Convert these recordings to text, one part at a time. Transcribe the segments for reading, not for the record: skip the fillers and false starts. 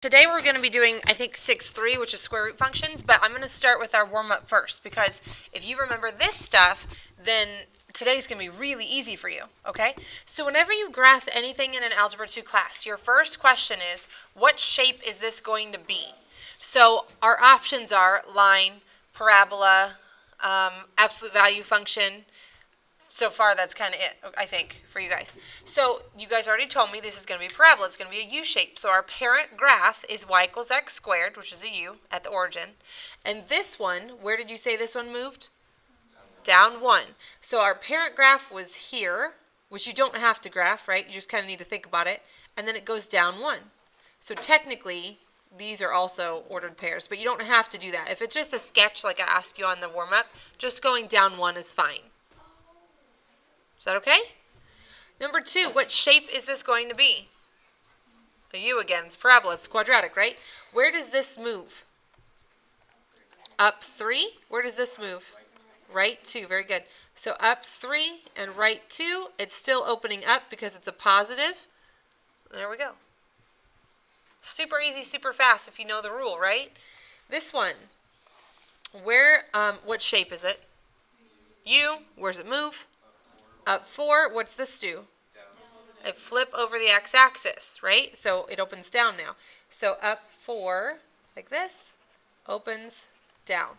Today we're going to be doing, I think, 6.3, which is square root functions, but I'm going to start with our warm-up first, because if you remember this stuff, then today's going to be really easy for you, okay? So whenever you graph anything in an Algebra 2 class, your first question is, what shape is this going to be? So our options are line, parabola, absolute value function. So far, that's kind of it, I think, for you guys. So you guys already told me this is going to be a parabola. It's going to be a U shape. So our parent graph is y equals x squared, which is a U at the origin. And this one, where did you say this one moved? Down 1. So our parent graph was here, which you don't have to graph, right? You just kind of need to think about it. And then it goes down 1. So technically, these are also ordered pairs, but you don't have to do that. If it's just a sketch like I asked you on the warm-up, just going down 1 is fine. Is that okay? Number 2, what shape is this going to be? A U again. It's parabola. It's quadratic, right? Where does this move? Up 3. Where does this move? Right 2. Very good. So up 3 and right 2. It's still opening up because it's a positive. There we go. Super easy, super fast if you know the rule, right? This one. What shape is it? U. Where does it move? Up 4, what's this do? I flip over the x-axis, right? So it opens down now. So up 4, like this, opens down.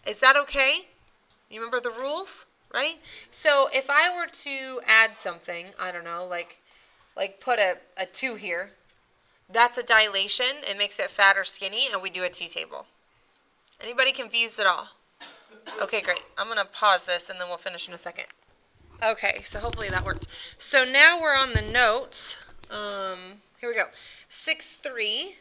Is that okay? You remember the rules, right? So if I were to add something, I don't know, like put a 2 here, that's a dilation. It makes it fat or skinny, and we do a t-table. Anybody confused at all? Okay, great. I'm going to pause this, and then we'll finish in a second. Okay, so hopefully that worked. So now we're on the notes. Here we go. 6.3.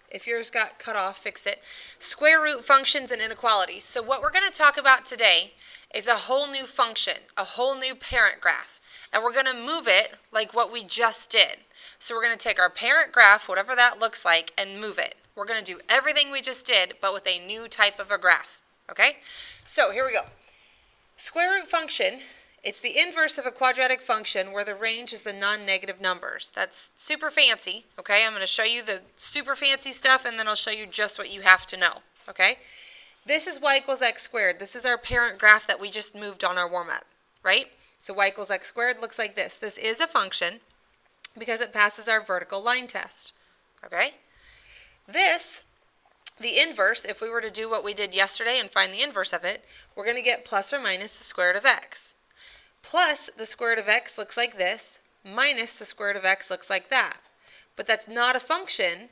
If yours got cut off, fix it. Square root functions and inequalities. So what we're going to talk about today is a whole new function, a whole new parent graph. And we're going to move it like what we just did. So we're going to take our parent graph, whatever that looks like, and move it. We're going to do everything we just did, but with a new type of a graph. Okay? So here we go. Square root function. It's the inverse of a quadratic function where the range is the non-negative numbers. That's super fancy, okay? I'm going to show you the super fancy stuff, and then I'll show you just what you have to know, okay? This is y equals x squared. This is our parent graph that we just moved on our warm-up, right? So y equals x squared looks like this. This is a function because it passes our vertical line test, okay? This, the inverse, if we were to do what we did yesterday and find the inverse of it, we're going to get plus or minus the square root of x. Plus the square root of x looks like this, minus the square root of x looks like that. But that's not a function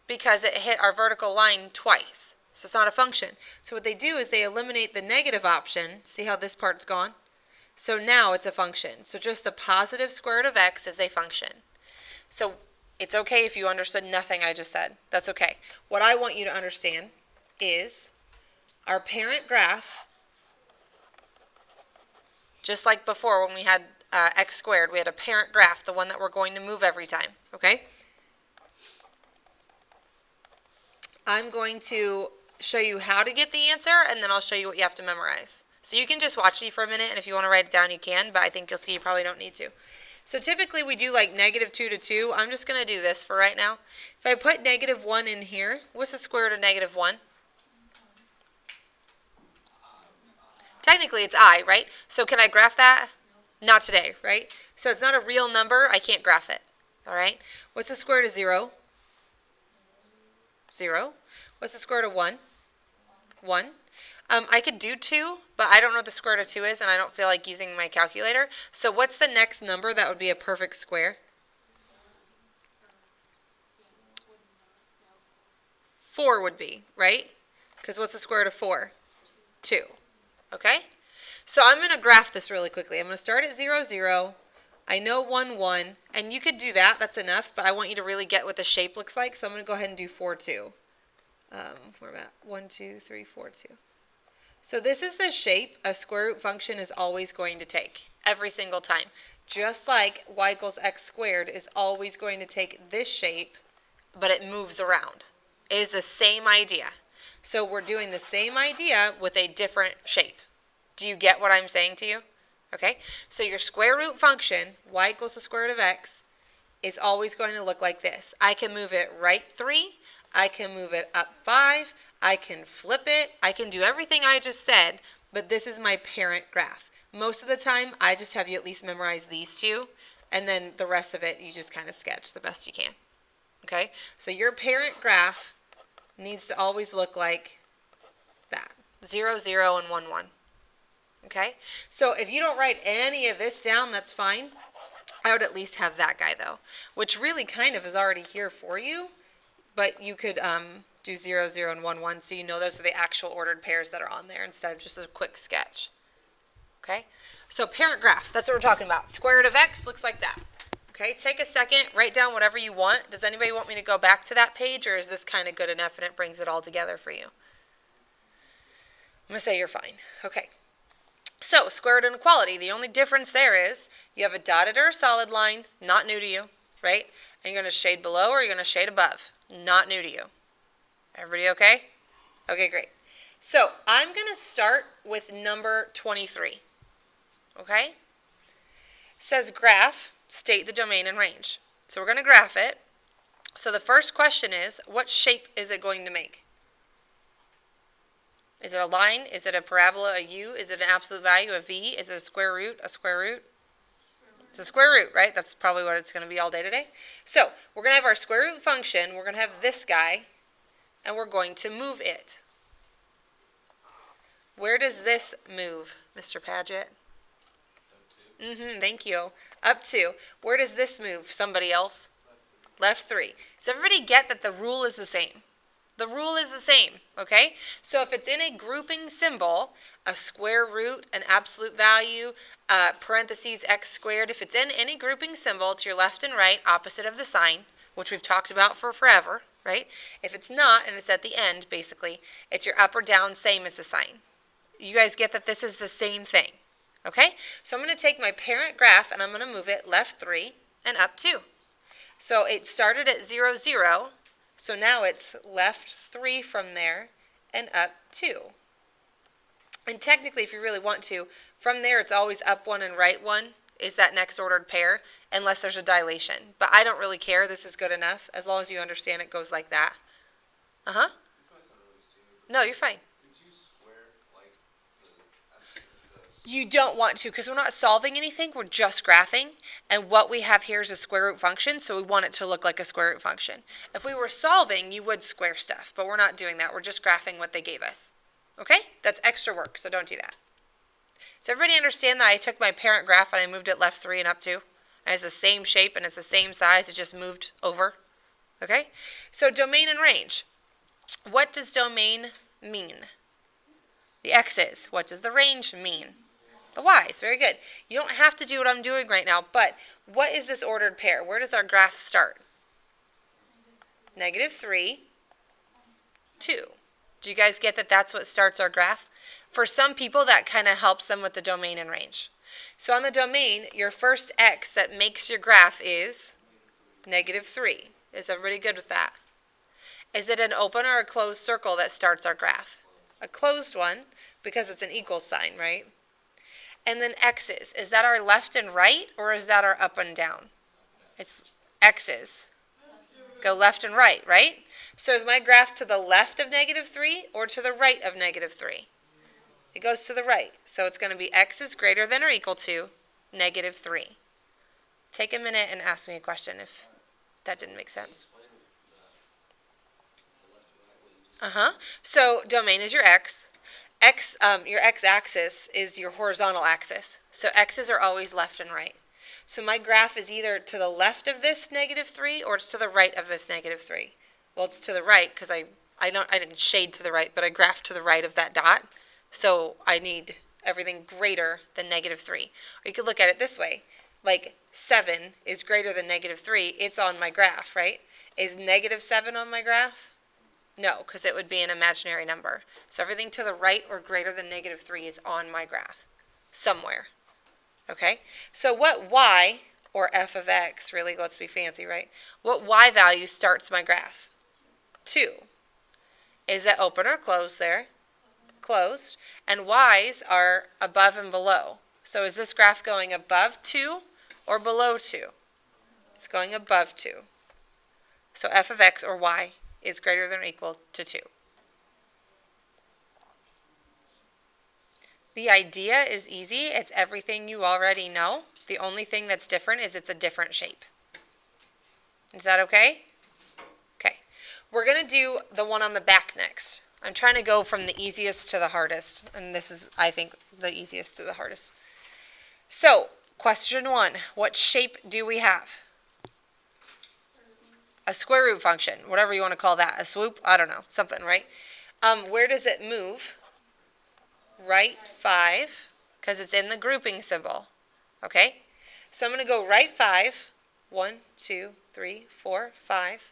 because it hit our vertical line twice. So it's not a function. So what they do is they eliminate the negative option. See how this part's gone? So now it's a function. So just the positive square root of x is a function. So it's okay if you understood nothing I just said. That's okay. What I want you to understand is our parent graph, just like before when we had x squared, we had a parent graph, the one that we're going to move every time, okay? I'm going to show you how to get the answer, and then I'll show you what you have to memorize. So you can just watch me for a minute, and if you want to write it down, you can, but I think you'll see you probably don't need to. So typically we do like -2 to 2. I'm just going to do this for right now. If I put -1 in here, what's the square root of -1? Technically, it's I, right? So can I graph that? Not today, right? So it's not a real number. I can't graph it, all right? What's the square root of 0? 0. What's the square root of 1? 1. I could do 2, but I don't know what the square root of 2 is, and I don't feel like using my calculator. So what's the next number that would be a perfect square? 4 would be, right? Because what's the square root of 4? 2. Okay? So I'm going to graph this really quickly. I'm going to start at 0, 0. I know 1, 1. And you could do that. That's enough. But I want you to really get what the shape looks like. So I'm going to go ahead and do 4, 2. Where am I at? 1, 2, 3, 4, 2. So this is the shape a square root function is always going to take. Every single time. Just like y equals x squared is always going to take this shape, but it moves around. It is the same idea. So we're doing the same idea with a different shape. Do you get what I'm saying to you? Okay, so your square root function, y equals the square root of x, is always going to look like this. I can move it right 3. I can move it up 5. I can flip it. I can do everything I just said, but this is my parent graph. Most of the time, I just have you at least memorize these two, and then the rest of it, you just kind of sketch the best you can. Okay? So your parent graph needs to always look like that. 0, 0, and 1, 1. Okay? So if you don't write any of this down, that's fine. I would at least have that guy, though, which really kind of is already here for you, but you could do 0, 0, and 1, 1, so you know those are the actual ordered pairs that are on there instead of just a quick sketch. Okay? So parent graph, that's what we're talking about. Square root of x looks like that. Okay, take a second, write down whatever you want. Does anybody want me to go back to that page, or is this kind of good enough and it brings it all together for you? I'm going to say you're fine. Okay. So, square root inequality, the only difference there is you have a dotted or a solid line, not new to you, right? And you're going to shade below or you're going to shade above, not new to you. Everybody okay? Okay, great. So, I'm going to start with number 23, okay? It says graph, state the domain and range. So, we're going to graph it. So, the first question is, what shape is it going to make? Is it a line? Is it a parabola, a U? Is it an absolute value, a V? Is it a square root, a square root? It's a square root, right? That's probably what it's going to be all day today. So we're going to have our square root function. We're going to have this guy, and we're going to move it. Where does this move, Mr. Paget? Thank you. Up 2. Where does this move? Somebody else? Left 3. Does everybody get that the rule is the same? The rule is the same, okay? So if it's in a grouping symbol, a square root, an absolute value, parentheses x squared, if it's in any grouping symbol, to your left and right, opposite of the sign, which we've talked about for forever, right? If it's not, and it's at the end, basically, it's your up or down, same as the sign. You guys get that this is the same thing, okay? So I'm going to take my parent graph, and I'm going to move it left 3 and up 2. So it started at 0, 0. So now it's left 3 from there and up 2. And technically, if you really want to, from there it's always up 1 and right 1 is that next ordered pair, unless there's a dilation. But I don't really care. This is good enough. As long as you understand it goes like that. Uh-huh. No, you're fine. You don't want to, because we're not solving anything, we're just graphing, and what we have here is a square root function, so we want it to look like a square root function. If we were solving, you would square stuff, but we're not doing that, we're just graphing what they gave us. Okay? That's extra work, so don't do that. Does everybody understand that I took my parent graph and I moved it left 3 and up 2? And it's the same shape and it's the same size, it just moved over? Okay? So domain and range. What does domain mean? The x's. What does the range mean? The y's. Very good. You don't have to do what I'm doing right now, but what is this ordered pair? Where does our graph start? -3, 2. Do you guys get that that's what starts our graph? For some people, that kind of helps them with the domain and range. So on the domain, your first x that makes your graph is -3. Is everybody good with that? Is it an open or a closed circle that starts our graph? A closed one, because it's an equal sign, right? And then x's. Is that our left and right, or is that our up and down? It's x's. Go left and right, right? So is my graph to the left of -3 or to the right of -3? It goes to the right. So it's going to be x is greater than or equal to -3. Take a minute and ask me a question if that didn't make sense. So domain is your x. Your x-axis is your horizontal axis. So x's are always left and right. So my graph is either to the left of this -3 or it's to the right of this -3. Well, it's to the right because I didn't shade to the right, but I graphed to the right of that dot. So I need everything greater than -3. Or you could look at it this way. Like 7 is greater than -3. It's on my graph, right? Is -7 on my graph? No, because it would be an imaginary number. So everything to the right or greater than -3 is on my graph somewhere. Okay? So what y, or f of x, really, let's be fancy, right? What y value starts my graph? 2. Is that open or closed there? Closed. And y's are above and below. So is this graph going above 2 or below 2? It's going above 2. So f of x, or y, is greater than or equal to 2. The idea is easy. It's everything you already know. The only thing that's different is it's a different shape. Is that okay? Okay. We're going to do the one on the back next. I'm trying to go from the easiest to the hardest, and this is, I think, the easiest to the hardest. So, question 1, what shape do we have? A square root function, whatever you want to call that. A swoop? I don't know. Something, right? Where does it move? Right 5, because it's in the grouping symbol. Okay? So I'm going to go right 5. 1, 2, 3, 4, 5.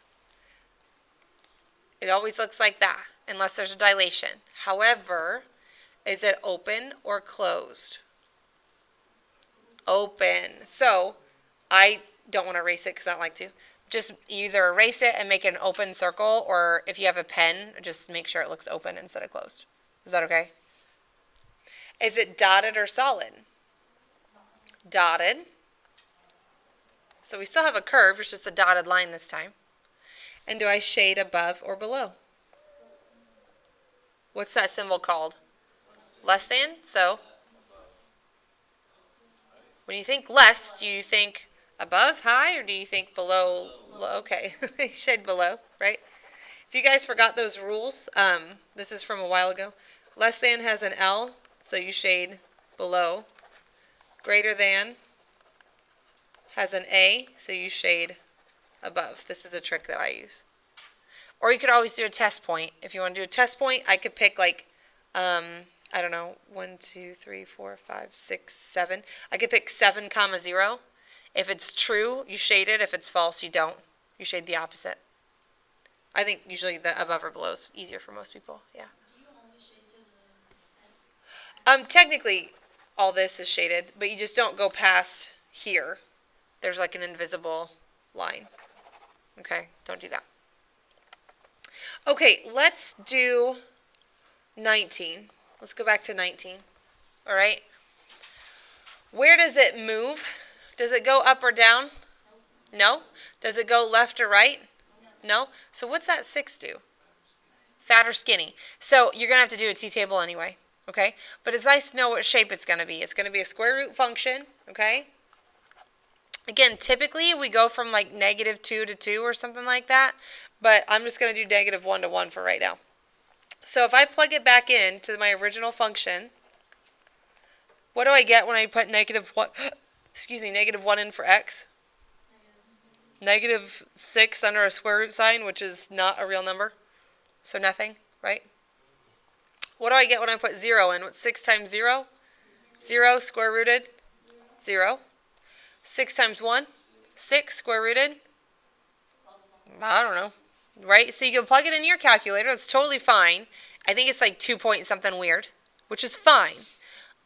It always looks like that, unless there's a dilation. However, is it open or closed? Open. So I don't want to erase it because I don't like to. Just either erase it and make it an open circle, or if you have a pen, just make sure it looks open instead of closed. Is that okay? Is it dotted or solid? Dotted. So we still have a curve, it's just a dotted line this time. And do I shade above or below? What's that symbol called? Less than? So when you think less, do you think above, high, or do you think below, low? Okay, shade below, right? If you guys forgot those rules, this is from a while ago. Less than has an L, so you shade below. Greater than has an A, so you shade above. This is a trick that I use. Or you could always do a test point. If you want to do a test point, I could pick like, I don't know, 1, 2, 3, 4, 5, 6, 7. I could pick 7, 0. If it's true, you shade it. If it's false, you don't. You shade the opposite. I think usually the above or below is easier for most people. Yeah. Do you only shade to the Technically, all this is shaded, but you just don't go past here. There's like an invisible line. Okay, don't do that. Okay, let's do 19. Let's go back to 19. All right. Where does it move? Does it go up or down? No. Does it go left or right? No. So what's that 6 do? Fat or skinny? So you're going to have to do a t-table anyway. Okay? But it's nice to know what shape it's going to be. It's going to be a square root function. Okay? Again, typically we go from like -2 to 2 or something like that. But I'm just going to do -1 to 1 for right now. So if I plug it back in to my original function, what do I get when I put -1, excuse me, -1 in for x? -6 under a square root sign, which is not a real number. So nothing, right? What do I get when I put 0 in? What's 6 times 0? 0 square rooted, 0. 6 times 1? 6 square rooted? I don't know. Right? So you can plug it in your calculator. That's totally fine. I think it's like 2 point something weird, which is fine.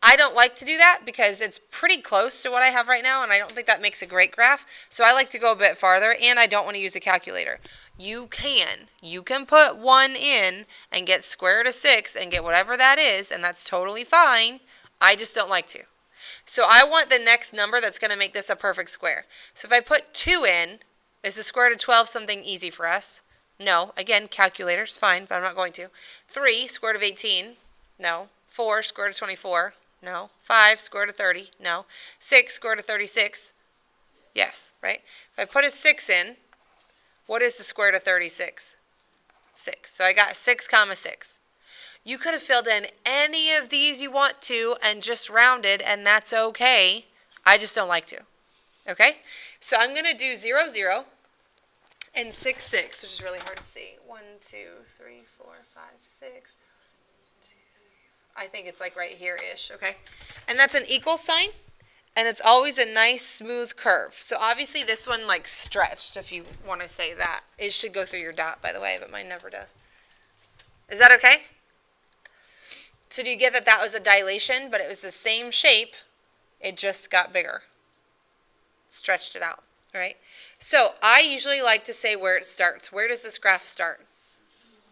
I don't like to do that because it's pretty close to what I have right now, and I don't think that makes a great graph. So I like to go a bit farther, and I don't want to use a calculator. You can put 1 in and get square root of 6 and get whatever that is, and that's totally fine. I just don't like to. So I want the next number that's going to make this a perfect square. So if I put 2 in, is the square root of 12 something easy for us? No. Again, calculator's fine, but I'm not going to. 3, square root of 18? No. 4, square root of 24? No. 5, square root of 30? No. 6, square root of 36? Yes, right? If I put a 6 in, what is the square root of 36? 6. So I got 6, 6. You could have filled in any of these you want to and just rounded, and that's okay. I just don't like to. Okay? So I'm going to do 0, 0 and 6, 6, which is really hard to see. 1, 2, 3, 4, 5, 6. I think it's like right here-ish, okay? And that's an equal sign, and it's always a nice smooth curve. So obviously this one like stretched, if you want to say that. It should go through your dot, by the way, but mine never does. Is that okay? So do you get that that was a dilation, but it was the same shape, it just got bigger. Stretched it out, all right? So I usually like to say where it starts. Where does this graph start?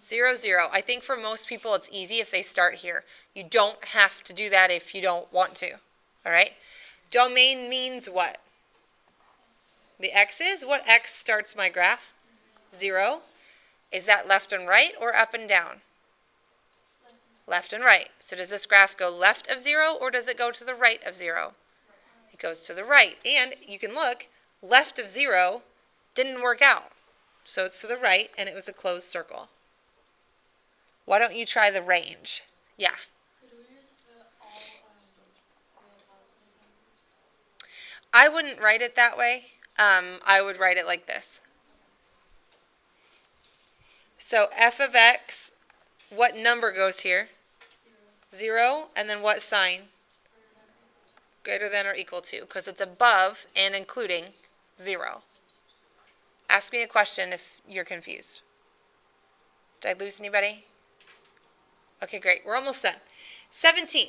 0, 0. I think for most people it's easy if they start here. You don't have to do that if you don't want to. All right? Domain means what? The x is? What x starts my graph? 0. Is that left and right or up and down? Left and right. So does this graph go left of 0 or does it go to the right of 0? It goes to the right. And you can look, left of 0 didn't work out. So it's to the right and it was a closed circle. Why don't you try the range? Yeah. I wouldn't write it that way. I would write it like this. So f of x, what number goes here? 0, and then what sign? Greater than or equal to, because it's above and including 0. Ask me a question if you're confused. Did I lose anybody? Okay, great. We're almost done. 17.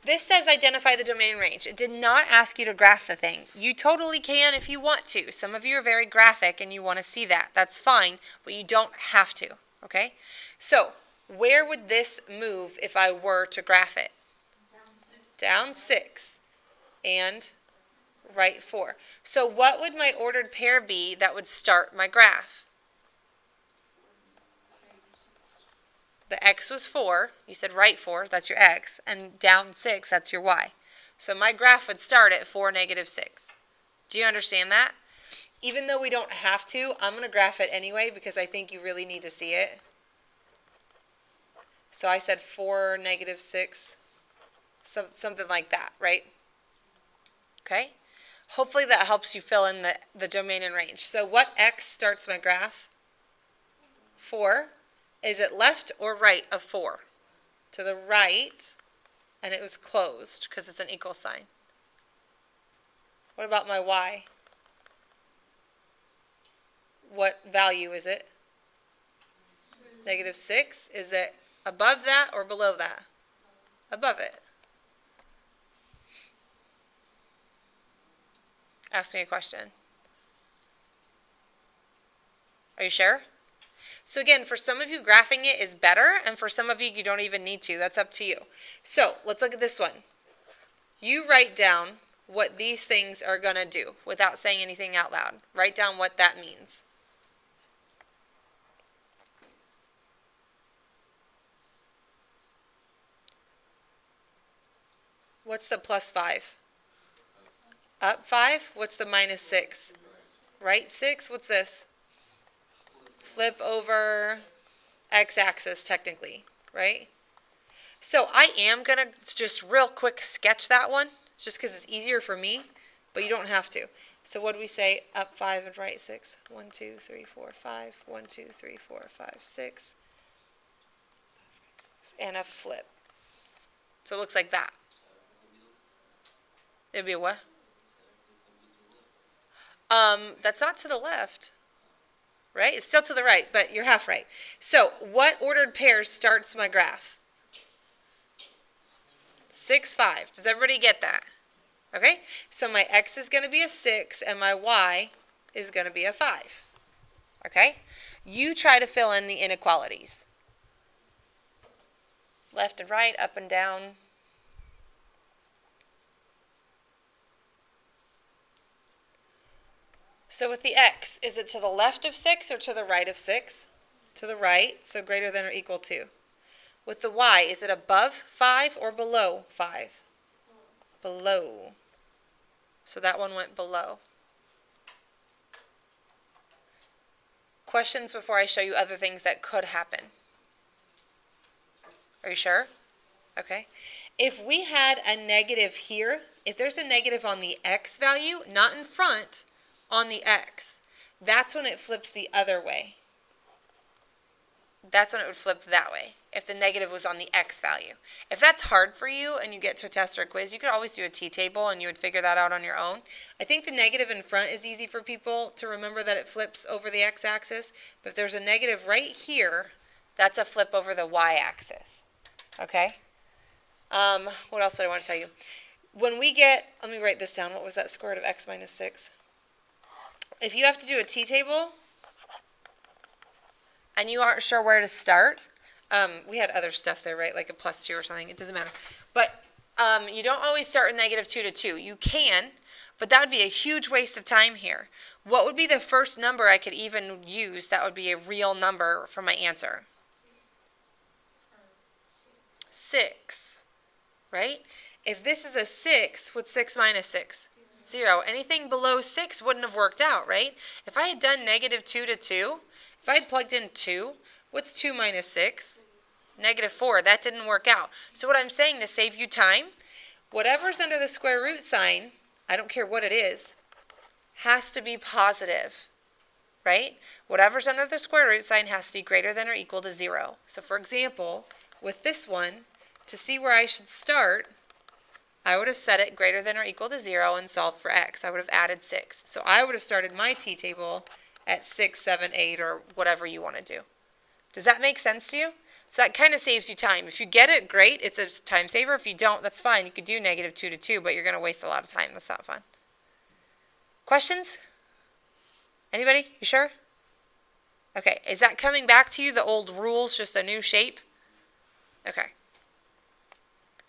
This says identify the domain and range. It did not ask you to graph the thing. You totally can if you want to. Some of you are very graphic and you want to see that. That's fine, but you don't have to, okay? So, where would this move if I were to graph it? Down 6 and right 4. So what would my ordered pair be that would start my graph? The x was 4. You said right 4, that's your x. And down 6, that's your y. So my graph would start at 4, negative 6. Do you understand that? Even though we don't have to, I'm going to graph it anyway because I think you really need to see it. So I said 4, negative 6, something like that, right? Okay? Hopefully that helps you fill in the domain and range. So what x starts my graph? 4. Is it left or right of 4? To the right, and it was closed because it's an equal sign. What about my y? What value is it? Negative 6. Is it above that or below that? Above it. Ask me a question. Are you sure? So again, for some of you, graphing it is better, and for some of you, you don't even need to. That's up to you. So let's look at this one. You write down what these things are going to do without saying anything out loud. Write down what that means. What's the plus 5? Up 5? What's the minus 6? Right 6? What's this? Flip over x-axis technically, right? So I am going to just real quick sketch that one, just because it's easier for me, but you don't have to. So what do we say? Up 5 and right 6. 1, 2, 3, 4, 5. 1, 2, 3, 4, 5, 6. And a flip. So it looks like that. It'd be a what? That's not to the left. Right? It's still to the right, but you're half right. So what ordered pair starts my graph? 6, 5. Does everybody get that? Okay? So my x is going to be a 6 and my y is going to be a 5. Okay? You try to fill in the inequalities. Left and right, up and down. So with the x, is it to the left of 6 or to the right of 6? To the right, so greater than or equal to. With the y, is it above 5 or below 5? Below. So that one went below. Questions before I show you other things that could happen? Are you sure? Okay. If we had a negative here, if there's a negative on the x value, not in front, on the x, that's when it flips the other way. That's when it would flip that way, if the negative was on the x value. If that's hard for you and you get to a test or a quiz, you could always do a t-table and you would figure that out on your own. I think the negative in front is easy for people to remember that it flips over the x-axis. But if there's a negative right here, that's a flip over the y-axis. Okay? What else did I want to tell you? When we get, let me write this down. What was that square root of x minus 6? If you have to do a t-table and you aren't sure where to start, we had other stuff there, right? Like a +2 or something. It doesn't matter. But you don't always start with -2 to 2. You can, But that would be a huge waste of time here. What would be the first number I could even use that would be a real number for my answer? 6, right? If this is a 6, what's 6 minus 6? 0. Anything below 6 wouldn't have worked out, right? If I had done negative 2 to 2, if I had plugged in 2, what's 2 minus 6? Negative 4. That didn't work out. So what I'm saying to save you time, whatever's under the square root sign, I don't care what it is, has to be positive, right? Whatever's under the square root sign has to be greater than or equal to 0. So for example, with this one, to see where I should start, I would have set it greater than or equal to 0 and solved for x. I would have added 6. So I would have started my t-table at 6, 7, 8, or whatever you want to do. Does that make sense to you? So that kind of saves you time. If you get it, great. It's a time saver. If you don't, that's fine. You could do negative 2 to 2, but you're going to waste a lot of time. That's not fun. Questions? Anybody? You sure? Okay. Is that coming back to you, the old rules, just a new shape? Okay.